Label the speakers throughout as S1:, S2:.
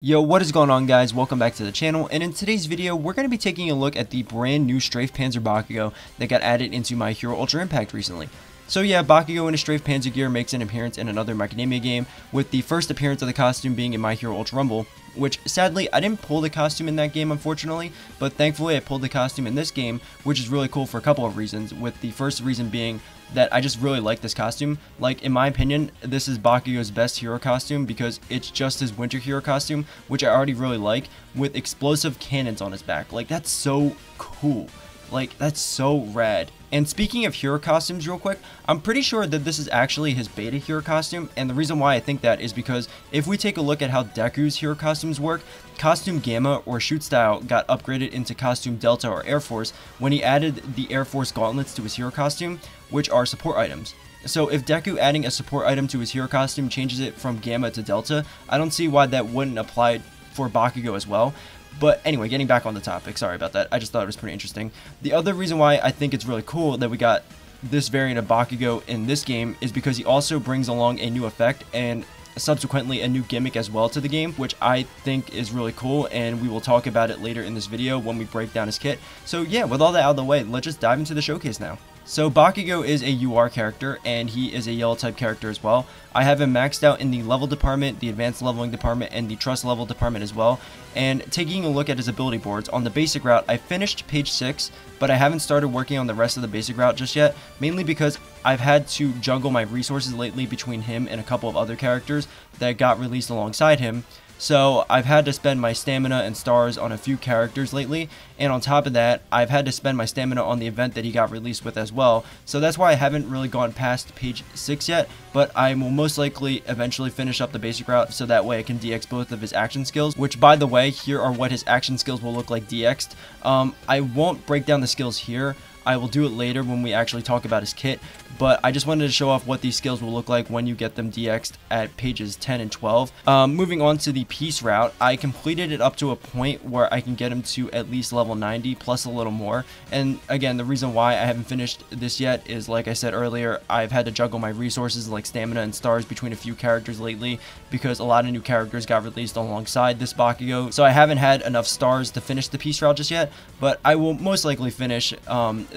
S1: Yo, what is going on, guys? Welcome back to the channel, and in today's video we're going to be taking a look at the brand new Strafe Panzer Bakugo that got added into My Hero Ultra Impact recently. So yeah, Bakugo in a Strafe Panzer gear makes an appearance in another Macadamia game, with the first appearance of the costume being in My Hero Ultra Rumble, which sadly I didn't pull the costume in that game, unfortunately, but thankfully I pulled the costume in this game, which is really cool for a couple of reasons, with the first reason being that I just really like this costume. Like, in my opinion, this is Bakugo's best hero costume because it's just his winter hero costume, which I already really like, with explosive cannons on his back. Like, that's so cool. Like, that's so rad. And speaking of hero costumes real quick, I'm pretty sure that this is actually his beta hero costume, and the reason why I think that is because if we take a look at how Deku's hero costumes work, Costume Gamma or Shoot Style got upgraded into Costume Delta or Air Force when he added the Air Force gauntlets to his hero costume, which are support items. So if Deku adding a support item to his hero costume changes it from Gamma to Delta, I don't see why that wouldn't apply for Bakugo as well. But anyway, getting back on the topic, sorry about that, I just thought it was pretty interesting. The other reason why I think it's really cool that we got this variant of Bakugo in this game is because he also brings along a new effect and subsequently a new gimmick as well to the game, which I think is really cool, and we will talk about it later in this video when we break down his kit. So yeah, with all that out of the way, let's just dive into the showcase now. So Bakugo is a UR character, and he is a yellow type character as well. I have him maxed out in the level department, the advanced leveling department, and the trust level department as well. And taking a look at his ability boards, on the basic route, I finished page 6, but I haven't started working on the rest of the basic route just yet, mainly because I've had to juggle my resources lately between him and a couple of other characters that got released alongside him. So I've had to spend my stamina and stars on a few characters lately, and on top of that, I've had to spend my stamina on the event that he got released with as well. So that's why I haven't really gone past page 6 yet, but I will most likely eventually finish up the basic route so that way I can DX both of his action skills, which, by the way, here are what his action skills will look like DX'd. I won't break down the skills here. I will do it later when we actually talk about his kit, but I just wanted to show off what these skills will look like when you get them DX'd at pages 10 and 12. Moving on to the peace route, I completed it up to a point where I can get him to at least level 90 plus a little more, and again, the reason why I haven't finished this yet is, like I said earlier, I've had to juggle my resources like stamina and stars between a few characters lately because a lot of new characters got released alongside this Bakugo, so I haven't had enough stars to finish the peace route just yet, but I will most likely finish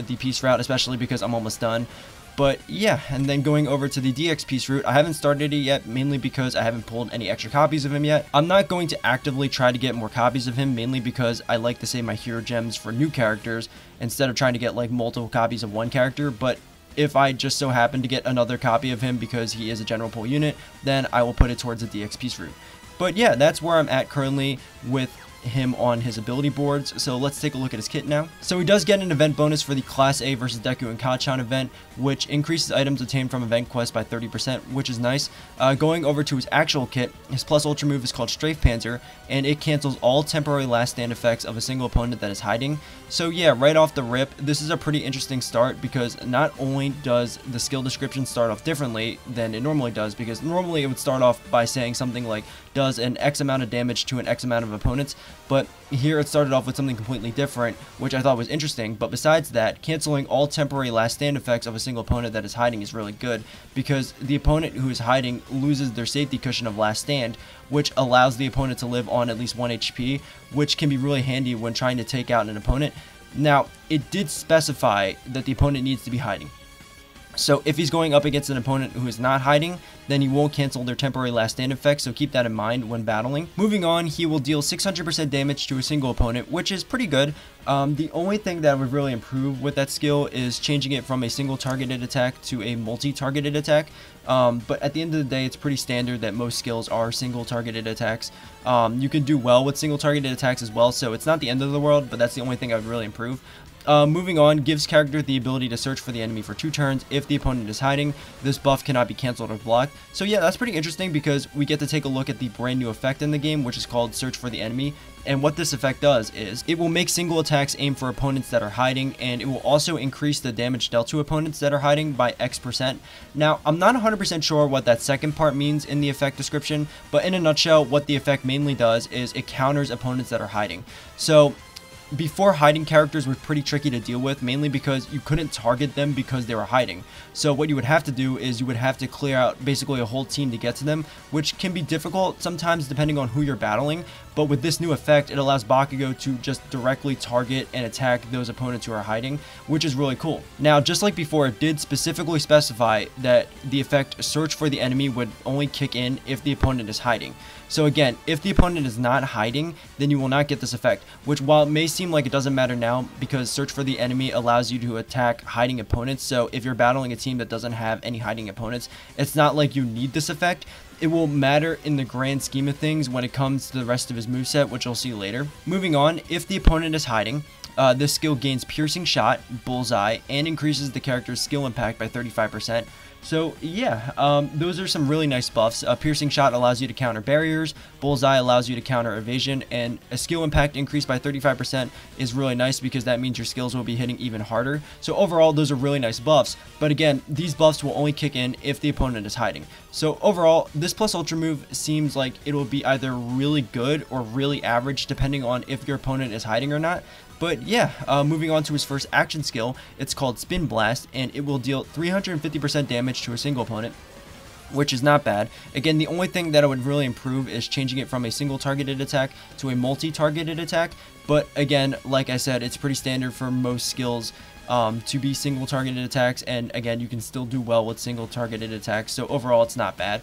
S1: the peace route, especially because I'm almost done. But yeah, and then going over to the DX peace route, I haven't started it yet, mainly because I haven't pulled any extra copies of him yet. I'm not going to actively try to get more copies of him, mainly because I like to save my hero gems for new characters instead of trying to get like multiple copies of one character. But if I just so happen to get another copy of him because he is a general pull unit, then I will put it towards the DX peace route. But yeah, that's where I'm at currently with him on his ability boards. So let's take a look at his kit now. So he does get an event bonus for the Class A versus Deku and Kacchan event, which increases items obtained from event quests by 30%, which is nice. Going over to his actual kit, his plus ultra move is called Strafe Panzer, and it cancels all temporary last stand effects of a single opponent that is hiding. So yeah, right off the rip, this is a pretty interesting start because not only does the skill description start off differently than it normally does, because normally it would start off by saying something like does an X amount of damage to an X amount of opponents, but here it started off with something completely different, which I thought was interesting. But besides that, canceling all temporary last stand effects of a single opponent that is hiding is really good, because the opponent who is hiding loses their safety cushion of last stand, which allows the opponent to live on at least 1 HP, which can be really handy when trying to take out an opponent. Now, it did specify that the opponent needs to be hiding. So if he's going up against an opponent who is not hiding, then he won't cancel their temporary last stand effects, so keep that in mind when battling. Moving on, he will deal 600% damage to a single opponent, which is pretty good. The only thing that would really improve with that skill is changing it from a single targeted attack to a multi-targeted attack. But at the end of the day, it's pretty standard that most skills are single targeted attacks. You can do well with single targeted attacks as well, so it's not the end of the world, but that's the only thing I would really improve. Moving on, gives character the ability to search for the enemy for 2 turns if the opponent is hiding. This buff cannot be cancelled or blocked. So yeah, that's pretty interesting because we get to take a look at the brand new effect in the game, which is called Search for the Enemy. And what this effect does is it will make single attacks aim for opponents that are hiding, and it will also increase the damage dealt to opponents that are hiding by X%. Now, I'm not 100% sure what that second part means in the effect description, but in a nutshell, what the effect mainly does is it counters opponents that are hiding. So before, hiding characters were pretty tricky to deal with, mainly because you couldn't target them because they were hiding. So what you would have to do is you would have to clear out basically a whole team to get to them, which can be difficult sometimes depending on who you're battling. But with this new effect, it allows Bakugo to just directly target and attack those opponents who are hiding, which is really cool. Now, just like before, it did specifically specify that the effect search for the enemy would only kick in if the opponent is hiding. So again, if the opponent is not hiding, then you will not get this effect, which while it may seem like it doesn't matter now because search for the enemy allows you to attack hiding opponents, so if you're battling a team that doesn't have any hiding opponents, it's not like you need this effect. It will matter in the grand scheme of things when it comes to the rest of his moveset, which you'll see later. Moving on, if the opponent is hiding, this skill gains Piercing Shot, Bullseye, and increases the character's skill impact by 35%. So yeah, those are some really nice buffs. Piercing Shot allows you to counter barriers, Bullseye allows you to counter evasion, and a skill impact increase by 35% is really nice because that means your skills will be hitting even harder. So overall, those are really nice buffs, but again, these buffs will only kick in if the opponent is hiding. So overall, this plus ultra move seems like it will be either really good or really average depending on if your opponent is hiding or not. But yeah, moving on to his first action skill, it's called Spin Blast, and it will deal 350% damage to a single opponent, which is not bad. Again, the only thing that I would really improve is changing it from a single targeted attack to a multi-targeted attack. But again, like I said, it's pretty standard for most skills to be single targeted attacks, and again, you can still do well with single targeted attacks, so overall it's not bad.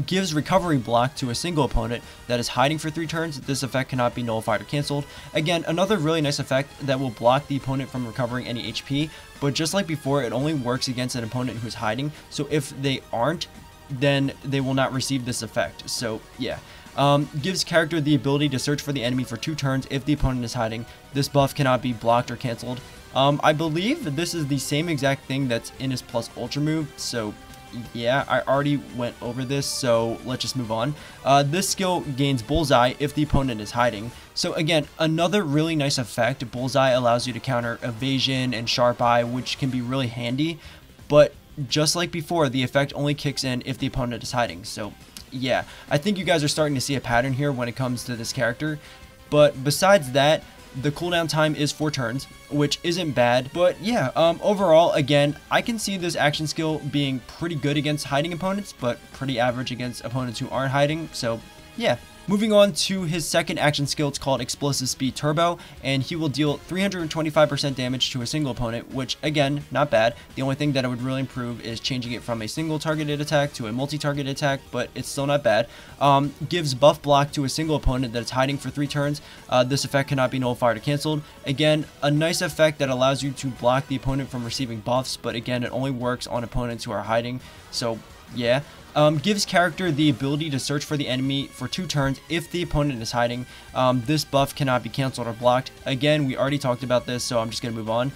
S1: Gives recovery block to a single opponent that is hiding for 3 turns. This effect cannot be nullified or cancelled. Again, another really nice effect that will block the opponent from recovering any HP, but just like before, it only works against an opponent who's hiding, so if they aren't, then they will not receive this effect. So yeah. Gives character the ability to search for the enemy for 2 turns if the opponent is hiding. This buff cannot be blocked or cancelled. I believe this is the same exact thing that's in his plus ultra move, so yeah, I already went over this, so let's just move on. This skill gains Bullseye if the opponent is hiding. So again, another really nice effect. Bullseye allows you to counter evasion and sharp eye, which can be really handy, but just like before, the effect only kicks in if the opponent is hiding. So yeah, I think you guys are starting to see a pattern here when it comes to this character. But besides that, the cooldown time is 4 turns, which isn't bad. But yeah, overall, again, I can see this action skill being pretty good against hiding opponents, but pretty average against opponents who aren't hiding. So yeah. Moving on to his second action skill, it's called Explosive Speed Turbo, and he will deal 325% damage to a single opponent, which again, not bad. The only thing that I would really improve is changing it from a single targeted attack to a multi-targeted attack, but it's still not bad. Gives buff block to a single opponent that is hiding for 3 turns. This effect cannot be nullified or cancelled. Again, a nice effect that allows you to block the opponent from receiving buffs, but again, it only works on opponents who are hiding, so yeah. Gives character the ability to search for the enemy for 2 turns if the opponent is hiding. This buff cannot be cancelled or blocked. Again, we already talked about this, so I'm just going to move on.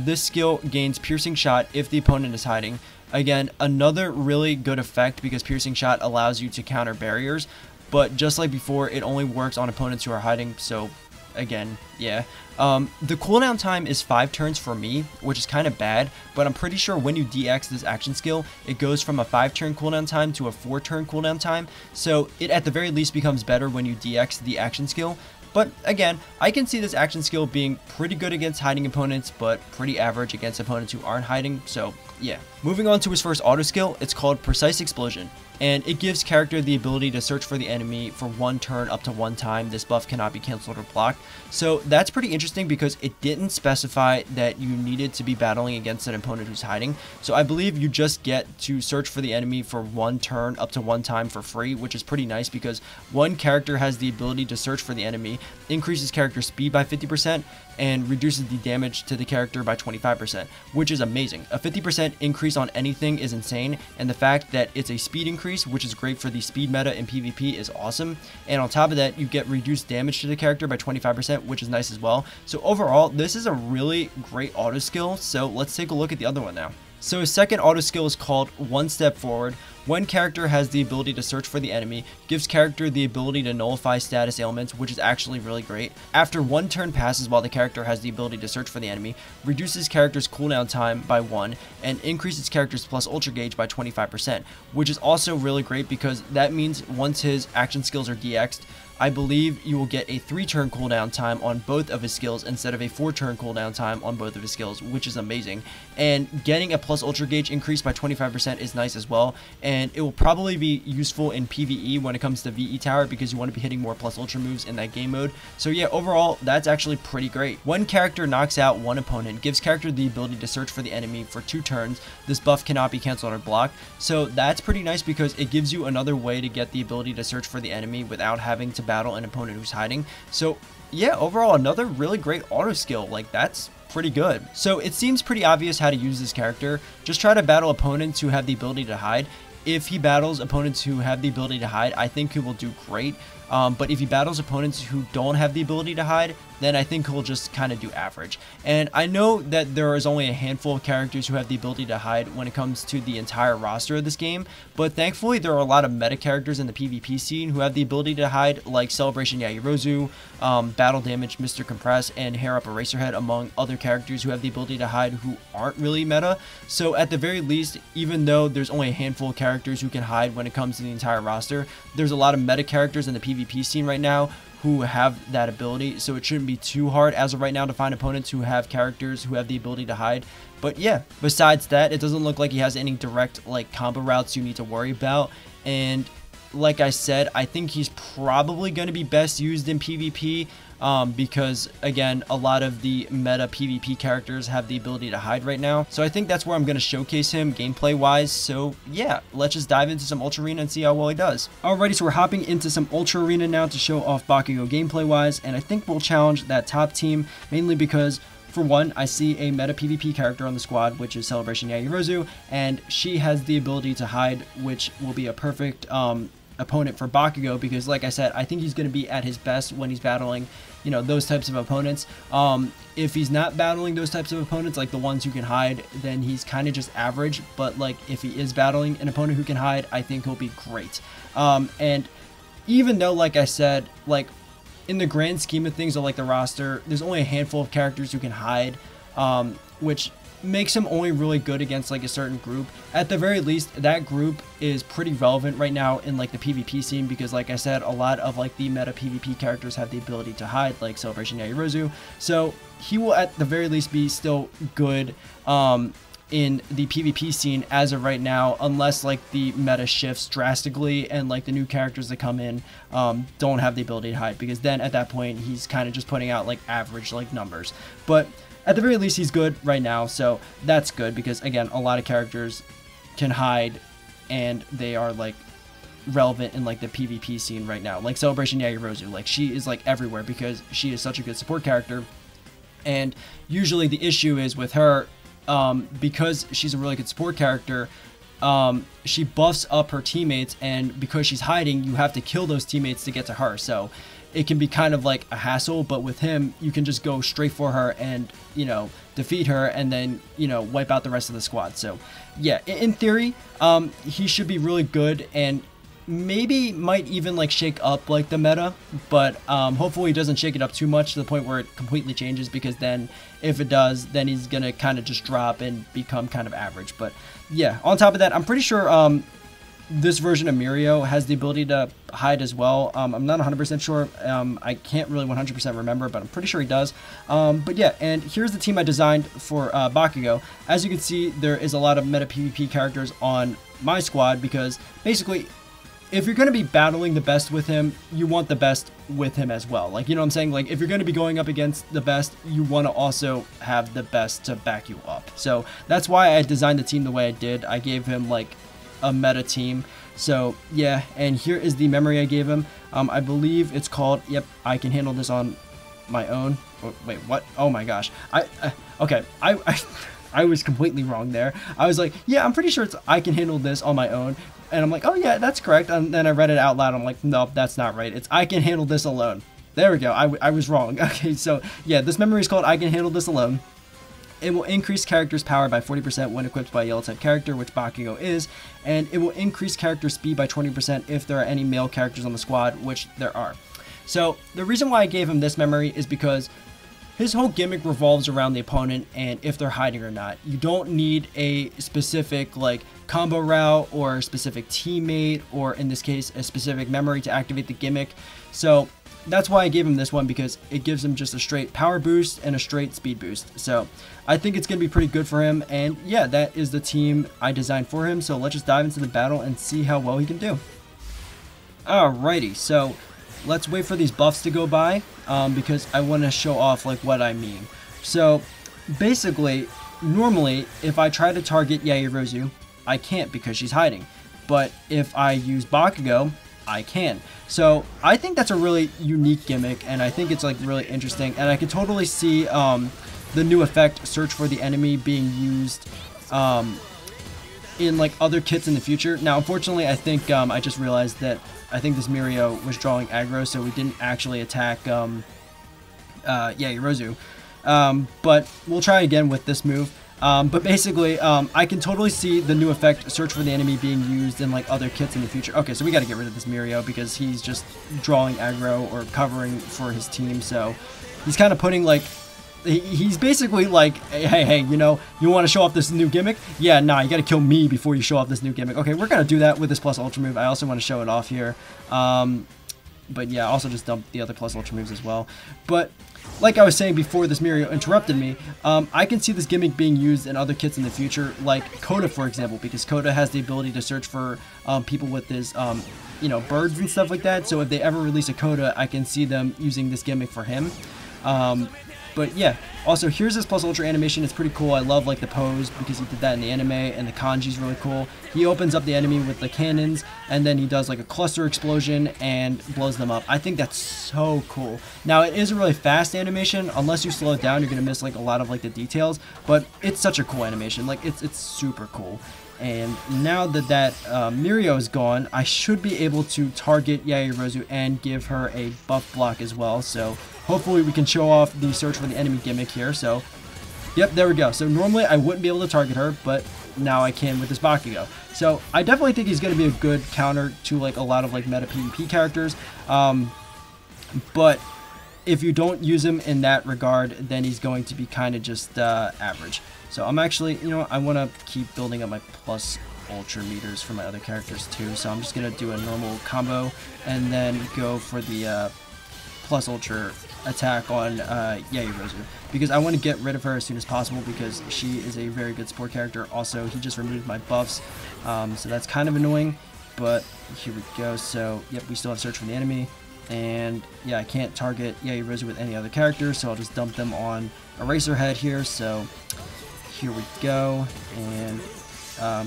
S1: This skill gains Piercing Shot if the opponent is hiding. Again, another really good effect because Piercing Shot allows you to counter barriers, but just like before, it only works on opponents who are hiding, so again, yeah. The cooldown time is 5 turns for me, which is kind of bad, but I'm pretty sure when you DX this action skill, it goes from a 5-turn cooldown time to a 4-turn cooldown time, so it at the very least becomes better when you DX the action skill. But again, I can see this action skill being pretty good against hiding opponents, but pretty average against opponents who aren't hiding, so yeah. Moving on to his first auto skill, it's called Precise Explosion, and it gives character the ability to search for the enemy for 1 turn up to 1 time. This buff cannot be cancelled or blocked. So that's pretty interesting because it didn't specify that you needed to be battling against an opponent who's hiding. So I believe you just get to search for the enemy for 1 turn up to 1 time for free, which is pretty nice because one character has the ability to search for the enemy, increases character speed by 50%, and reduces the damage to the character by 25%, which is amazing. A 50% increase on anything is insane, and the fact that it's a speed increase, which is great for the speed meta in PvP, is awesome. And on top of that, you get reduced damage to the character by 25%, which is nice as well. So overall, this is a really great auto skill, so let's take a look at the other one now. So his second auto skill is called One Step Forward. When character has the ability to search for the enemy, gives character the ability to nullify status ailments, which is actually really great. After 1 turn passes while the character has the ability to search for the enemy, reduces character's cooldown time by 1, and increases character's plus ultra gauge by 25%, which is also really great because that means once his action skills are DX'd, I believe you will get a 3-turn cooldown time on both of his skills instead of a 4-turn cooldown time on both of his skills, which is amazing. And getting a plus ultra gauge increase by 25% is nice as well, and it will probably be useful in PvE when it comes to VE tower because you want to be hitting more plus ultra moves in that game mode. So yeah, overall that's actually pretty great. When character knocks out one opponent, gives character the ability to search for the enemy for 2 turns. This buff cannot be cancelled or blocked, so that's pretty nice because it gives you another way to get the ability to search for the enemy without having to battle an opponent who's hiding. So yeah, overall another really great auto skill. Like, that's pretty good. So it seems pretty obvious how to use this character. Just try to battle opponents who have the ability to hide. If he battles opponents who have the ability to hide, I think he will do great. But if he battles opponents who don't have the ability to hide, then I think he'll just kind of do average. And I know that there is only a handful of characters who have the ability to hide when it comes to the entire roster of this game, but thankfully there are a lot of meta characters in the PvP scene who have the ability to hide, like Celebration yaoyorozu, Battle Damage Mr. Compress, and Hair Up Eraserhead, among other characters who have the ability to hide who aren't really meta. So at the very least, even though there's only a handful of characters who can hide when it comes to the entire roster, there's a lot of meta characters in the PvP scene right now who have that ability, so it shouldn't be too hard as of right now to find opponents who have characters who have the ability to hide. But yeah, besides that, it doesn't look like he has any direct like combo routes you need to worry about. And like I said, I think he's probably going to be best used in PvP because, again, a lot of the meta PvP characters have the ability to hide right now. So I think that's where I'm going to showcase him gameplay-wise. So yeah, let's just dive into some Ultra Arena and see how well he does. Alrighty, so we're hopping into some Ultra Arena now to show off Bakugo gameplay-wise, and I think we'll challenge that top team, mainly because for one, I see a meta PvP character on the squad, which is Celebration yaoyorozu, and she has the ability to hide, which will be a perfect opponent for Bakugo because, like I said, I think he's going to be at his best when he's battling, you know, those types of opponents. If he's not battling those types of opponents, like the ones who can hide, then he's kind of just average. But like if he is battling an opponent who can hide, I think he'll be great. And even though, like I said, like in the grand scheme of things of like the roster, there's only a handful of characters who can hide, which makes him only really good against like a certain group. At the very least, that group is pretty relevant right now in like the PvP scene because, like I said, a lot of like the meta PvP characters have the ability to hide, like Celebration yaoyorozu. So he will at the very least be still good in the PvP scene as of right now, unless like the meta shifts drastically and like the new characters that come in don't have the ability to hide, because then at that point he's kind of just putting out like average like numbers. But at the very least, he's good right now, so that's good because, again, a lot of characters can hide and they are like relevant in like the PvP scene right now. Like Celebration yaoyorozu, like she is like everywhere because she is such a good support character. And usually the issue is with her, because she's a really good support character, she buffs up her teammates, and because she's hiding, you have to kill those teammates to get to her. So it can be kind of like a hassle, but with him, you can just go straight for her and, you know, defeat her and then, you know, wipe out the rest of the squad. So yeah, in theory, he should be really good and maybe might even like shake up like the meta, but hopefully he doesn't shake it up too much to the point where it completely changes, because then if it does, then he's gonna kind of just drop and become kind of average. But yeah, on top of that, I'm pretty sure this version of Mirio has the ability to hide as well. I'm not 100% sure. I can't really 100% remember, but I'm pretty sure he does. But yeah, and here's the team I designed for Bakugo. As you can see, there is a lot of meta PvP characters on my squad, because basically, if you're going to be battling the best with him, you want the best with him as well. Like, you know what I'm saying? Like, if you're going to be going up against the best, you want to also have the best to back you up. So that's why I designed the team the way I did. I gave him like a meta team. So yeah, and here is the memory I gave him. I believe it's called, yep, I can handle this on my own. Oh, wait, what? Oh my gosh. Okay, I was completely wrong there. I was like, yeah, I'm pretty sure it's I can handle this on my own. And I'm like, oh yeah, that's correct. And then I read it out loud. I'm like, no, that's not right. It's I can handle this alone. There we go. I was wrong. Okay, so yeah, this memory is called I can handle this alone. It will increase character's power by 40% when equipped by a yellow type character, which Bakugo is, and it will increase character speed by 20% if there are any male characters on the squad, which there are. So the reason why I gave him this memory is because his whole gimmick revolves around the opponent and if they're hiding or not. You don't need a specific like combo route or a specific teammate, or in this case a specific memory to activate the gimmick. So that's why I gave him this one, because it gives him just a straight power boost and a straight speed boost. So I think it's going to be pretty good for him. And yeah, that is the team I designed for him. So let's just dive into the battle and see how well he can do. Alrighty, so let's wait for these buffs to go by, because I want to show off like what I mean. So basically, normally if I try to target yaoyorozu, I can't because she's hiding. But if I use Bakugo, I can. So I think that's a really unique gimmick, and I think it's like really interesting, and I could totally see the new effect, search for the enemy, being used in like other kits in the future. Now unfortunately, I think I just realized that I think this Mirio was drawing aggro, so we didn't actually attack yaoyorozu, but we'll try again with this move. But basically, I can totally see the new effect, search for the enemy, being used in like other kits in the future. Okay, so we got to get rid of this Mirio because he's just drawing aggro or covering for his team. So he's kind of putting like, he's basically like, hey, you know, you want to show off this new gimmick? Yeah, nah, you got to kill me before you show off this new gimmick. Okay, we're going to do that with this plus ultra move. I also want to show it off here. But yeah, also just dump the other plus ultra moves as well. But like I was saying before this Mirio interrupted me, I can see this gimmick being used in other kits in the future, like Koda, for example, because Koda has the ability to search for people with his, you know, birds and stuff like that. So if they ever release a Koda, I can see them using this gimmick for him. But yeah, also here's this plus ultra animation. It's pretty cool. I love like the pose because he did that in the anime, and the kanji's really cool. He opens up the enemy with the cannons, and then he does like a cluster explosion and blows them up. I think that's so cool. Now it is a really fast animation. Unless you slow it down, you're gonna miss like a lot of like the details, but it's such a cool animation. Like it's super cool. And now that Mirio is gone, I should be able to target yaoyorozu and give her a buff block as well. So hopefully we can show off the search for the enemy gimmick here. So, yep, there we go. So normally I wouldn't be able to target her, but now I can with this Bakugo. So I definitely think he's going to be a good counter to like a lot of like meta PvP characters. But if you don't use him in that regard, then he's going to be kind of just average. So I'm actually, you know, I want to keep building up my plus ultra meters for my other characters too. So I'm just going to do a normal combo and then go for the plus ultra attack on yaoyorozu, because I want to get rid of her as soon as possible because she is a very good support character. Also, he just removed my buffs, so that's kind of annoying, but here we go. So yep, we still have search for the enemy, and yeah, I can't target yaoyorozu with any other character, so I'll just dump them on Eraserhead here. So here we go, and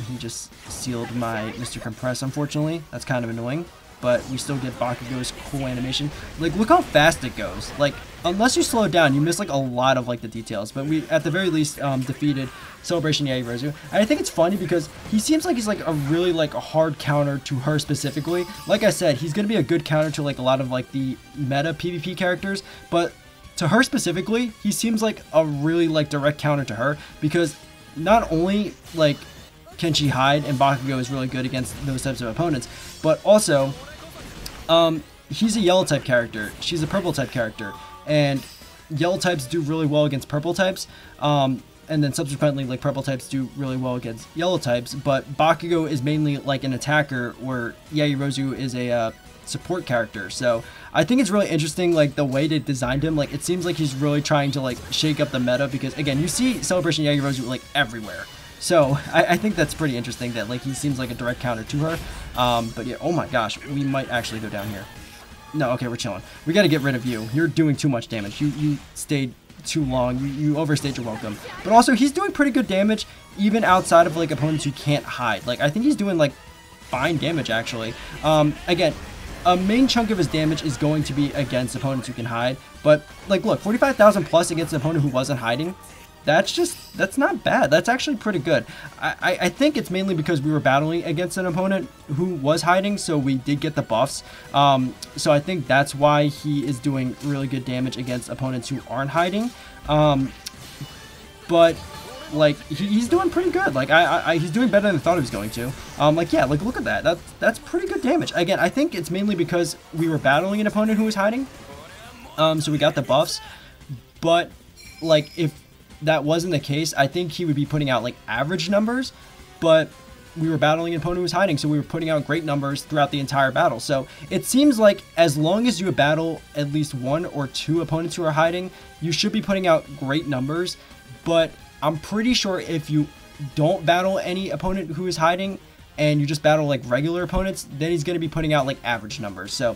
S1: he just sealed my Mr. Compress, unfortunately. That's kind of annoying, but we still get Bakugo's cool animation. Like, look how fast it goes. Like, unless you slow it down, you miss like a lot of like the details. But we, at the very least, defeated Celebration yaoyorozu. And I think it's funny because he seems like he's like a really like a hard counter to her specifically. Like I said, he's gonna be a good counter to like a lot of like the meta PvP characters, but to her specifically, he seems like a really like direct counter to her, because not only like can she hide, and Bakugo is really good against those types of opponents, but also he's a yellow type character, she's a purple type character, and yellow types do really well against purple types, and then subsequently like purple types do really well against yellow types. But Bakugo is mainly like an attacker, where yaoyorozu is a support character. So I think it's really interesting like the way they designed him. Like, it seems like he's really trying to like shake up the meta, because again, you see Celebration yaoyorozu like everywhere. So I think that's pretty interesting that like he seems like a direct counter to her. But yeah, oh my gosh, we might actually go down here. No, okay, we're chilling. We got to get rid of you. You're doing too much damage. You stayed too long. You overstayed your welcome. But also, he's doing pretty good damage even outside of like opponents who can't hide. Like, I think he's doing like fine damage actually. Again, a main chunk of his damage is going to be against opponents who can hide. But like, look, 45,000 plus against an opponent who wasn't hiding. That's not bad. That's actually pretty good. I think it's mainly because we were battling against an opponent who was hiding, so we did get the buffs. So I think that's why he is doing really good damage against opponents who aren't hiding. But like he's doing pretty good. Like he's doing better than I thought he was going to. Like, yeah, like look at that. That's pretty good damage. Again, I think it's mainly because we were battling an opponent who was hiding. So we got the buffs. but like if that wasn't the case, I think he would be putting out like average numbers, but we were battling an opponent who was hiding, so we were putting out great numbers throughout the entire battle. So it seems like as long as you battle at least 1 or 2 opponents who are hiding, you should be putting out great numbers. But I'm pretty sure if you don't battle any opponent who is hiding and you just battle like regular opponents, then he's going to be putting out like average numbers. So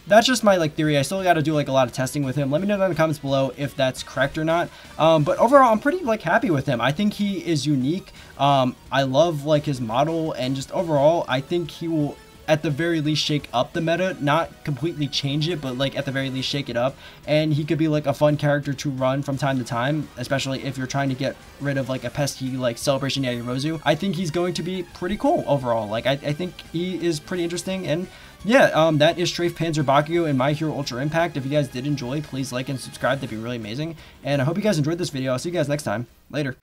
S1: that's just my like theory. I still got to do like a lot of testing with him. Let me know down in the comments below if that's correct or not. But overall, I'm pretty like happy with him. I think he is unique. I love like his model, and just overall, I think he will at the very least shake up the meta, not completely change it, but like at the very least shake it up. And he could be like a fun character to run from time to time, especially if you're trying to get rid of like a pesky like Celebration yaoyorozu. I think he's going to be pretty cool overall. Like I think he is pretty interesting. And yeah, that is Strafe Panzer Bakugo in My Hero Ultra Impact. If you guys did enjoy, please like and subscribe. That'd be really amazing. And I hope you guys enjoyed this video. I'll see you guys next time. Later.